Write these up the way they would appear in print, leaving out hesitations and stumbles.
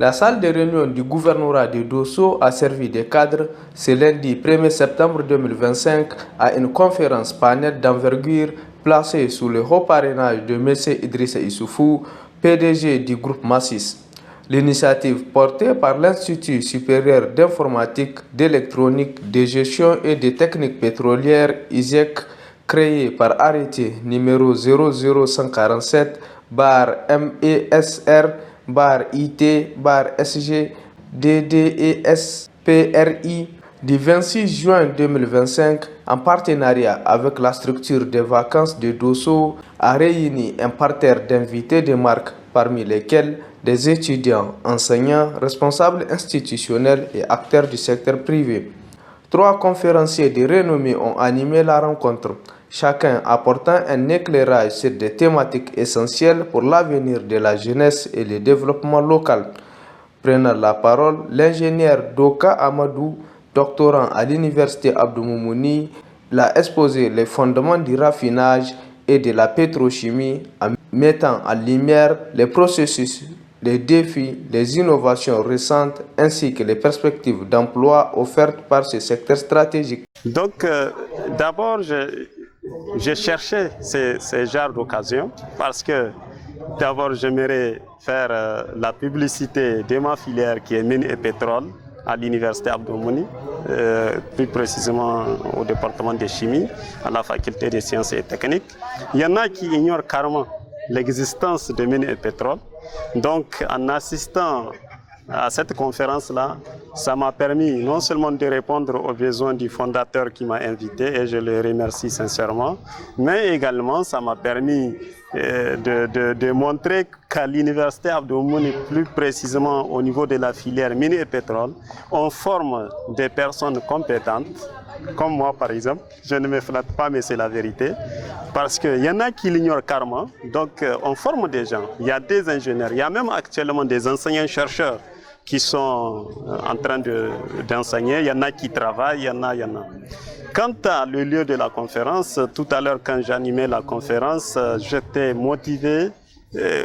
La salle de réunion du gouvernorat de Dosso a servi de cadre ce lundi 1er septembre 2025 à une conférence panel d'envergure placée sous le haut parrainage de M. Idrissa Issoufou, PDG du groupe Massis. L'initiative portée par l'Institut supérieur d'informatique, d'électronique, de gestion et de techniques pétrolières ISEC, créé par arrêté numéro 00547-MESR-IT-SG DDES-PRI du 26 juin 2025 en partenariat avec la structure des vacances de Dosso a réuni un parterre d'invités de marque parmi lesquels des étudiants, enseignants, responsables institutionnels et acteurs du secteur privé. 3 conférenciers de renommée ont animé la rencontre, chacun apportant un éclairage sur des thématiques essentielles pour l'avenir de la jeunesse et le développement local. Prenant la parole, l'ingénieur Doka Amadou, doctorant à l'université Abdou Moumouni, a exposé les fondements du raffinage et de la pétrochimie en mettant en lumière les processus, les défis, les innovations récentes ainsi que les perspectives d'emploi offertes par ce secteur stratégique. Donc, d'abord, je cherchais ces genres d'occasions parce que d'abord, j'aimerais faire la publicité de ma filière qui est mine et pétrole à l'université Abdou Moumouni, plus précisément au département de chimie, à la faculté des sciences et techniques. Il y en a qui ignorent carrément l'existence de mine et pétrole. Donc, en assistant à cette conférence-là, ça m'a permis non seulement de répondre aux besoins du fondateur qui m'a invité, et je le remercie sincèrement, mais également ça m'a permis de montrer qu'à l'université Abdou Moumouni, plus précisément au niveau de la filière mine et pétrole, on forme des personnes compétentes, comme moi par exemple. Je ne me flatte pas, mais c'est la vérité. Parce qu'il y en a qui l'ignorent carrément. Donc on forme des gens. Il y a des ingénieurs, il y a même actuellement des enseignants-chercheurs qui sont en train d'enseigner. Il y en a qui travaillent, il y en a. Quant à le lieu de la conférence, tout à l'heure quand j'animais la conférence, j'étais motivé,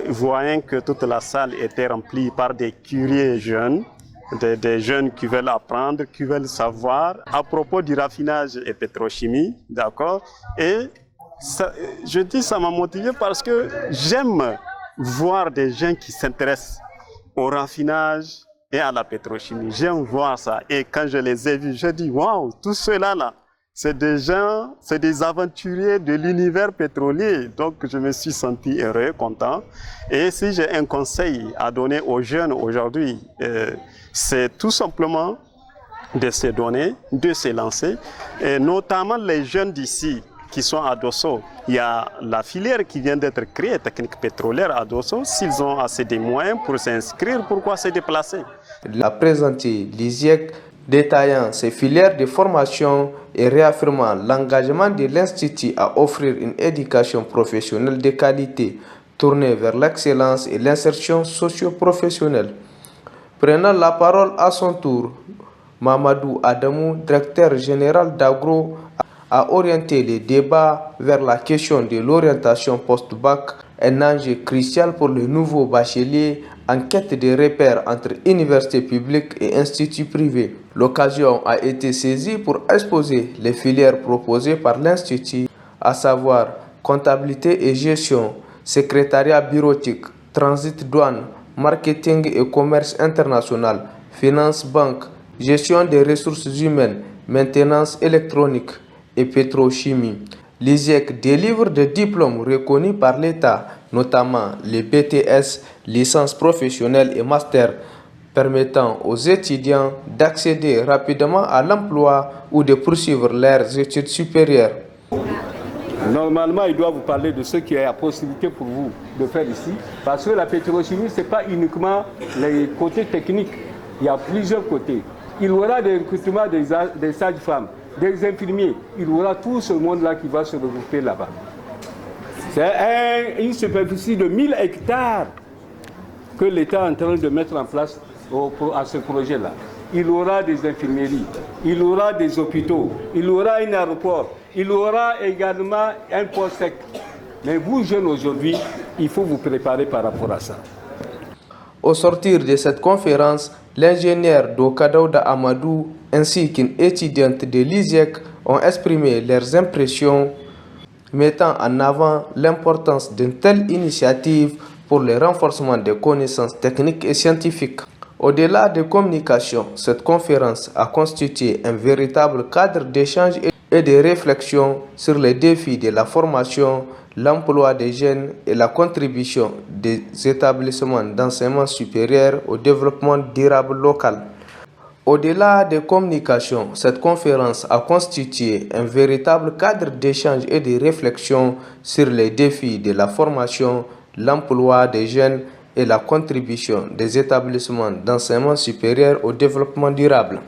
voyant que toute la salle était remplie par des curieux jeunes, des jeunes qui veulent apprendre, qui veulent savoir à propos du raffinage et pétrochimie, d'accord? Et ça, je dis ça m'a motivé parce que j'aime voir des gens qui s'intéressent au raffinage et à la pétrochimie. J'aime voir ça. Et quand je les ai vus, je dis waouh, tout cela là, c'est des gens, c'est des aventuriers de l'univers pétrolier. Donc je me suis senti heureux, content. Et si j'ai un conseil à donner aux jeunes aujourd'hui, c'est tout simplement de se donner, de se lancer, et notamment les jeunes d'ici qui sont à Dosso. Il y a la filière qui vient d'être créée, technique pétrolière à Dosso. S'ils ont assez de moyens pour s'inscrire, pourquoi se déplacer? Il a présenté l'ISIEC détaillant ses filières de formation et réaffirmant l'engagement de l'Institut à offrir une éducation professionnelle de qualité tournée vers l'excellence et l'insertion socio-professionnelle. Prenant la parole à son tour, Mamadou Adamou, directeur général d'Agro, a orienté les débats vers la question de l'orientation post-bac, un enjeu crucial pour le nouveau bachelier en quête de repères entre universités publiques et instituts privés. L'occasion a été saisie pour exposer les filières proposées par l'Institut, à savoir comptabilité et gestion, secrétariat bureautique, transit douane, marketing et commerce international, finance banque, gestion des ressources humaines, maintenance électronique et pétrochimie. L'ISIEC délivre des diplômes reconnus par l'État, notamment les BTS, licences professionnelles et masters, permettant aux étudiants d'accéder rapidement à l'emploi ou de poursuivre leurs études supérieures. Normalement, il doit vous parler de ce qui est la possibilité pour vous de faire ici, parce que la pétrochimie, ce n'est pas uniquement les côtés techniques, il y a plusieurs côtés. Il y aura des recrutements des sages-femmes, des infirmiers, il y aura tout ce monde-là qui va se regrouper là-bas. C'est une superficie de 1000 hectares que l'État est en train de mettre en place à ce projet-là. Il y aura des infirmeries, il y aura des hôpitaux, il y aura un aéroport, il y aura également un port sec. Mais vous, jeunes, aujourd'hui, il faut vous préparer par rapport à ça. Au sortir de cette conférence, l'ingénieur Dokadouda Amadou ainsi qu'une étudiante de l'ISIEC ont exprimé leurs impressions, mettant en avant l'importance d'une telle initiative pour le renforcement des connaissances techniques et scientifiques. Au-delà des communications, cette conférence a constitué un véritable cadre d'échange et de réflexion sur les défis de la formation, l'emploi des jeunes et la contribution des établissements d'enseignement supérieur au développement durable local. Au-delà des communications, cette conférence a constitué un véritable cadre d'échange et de réflexion sur les défis de la formation, l'emploi des jeunes et la contribution des établissements d'enseignement supérieur au développement durable.